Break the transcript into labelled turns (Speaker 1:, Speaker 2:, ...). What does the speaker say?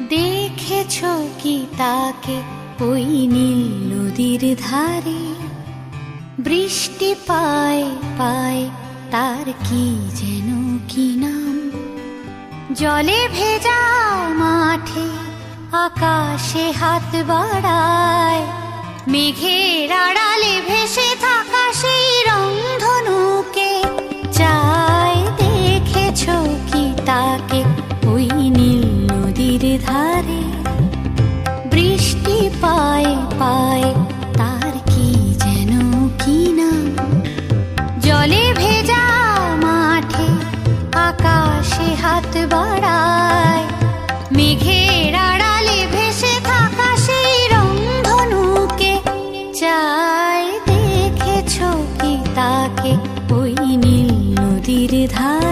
Speaker 1: দেখেছ কি তাকে ওই নীল নদীর ধারে? বৃষ্টি পায় পায় তার কি যেন কি নাম। জলে ভেজা মাঠে আকাশে হাত বাড়ায়, মেঘের আড়ালে ভেসে থাকা সেই রংধনুকে চায়। দেখেছ কি তাকে ওই নীল নদীর ধারে? বৃষ্টি পায় পায় তার কি যেন কি নাম। জলে ভেজা মাঠে আকাশে হাত বাড়ায়, মেঘের আড়ালে ভেসে থাকা সেই রংধনুকে চায়। দেখেছ কি তাকে ওই নীল নদীর ধারে?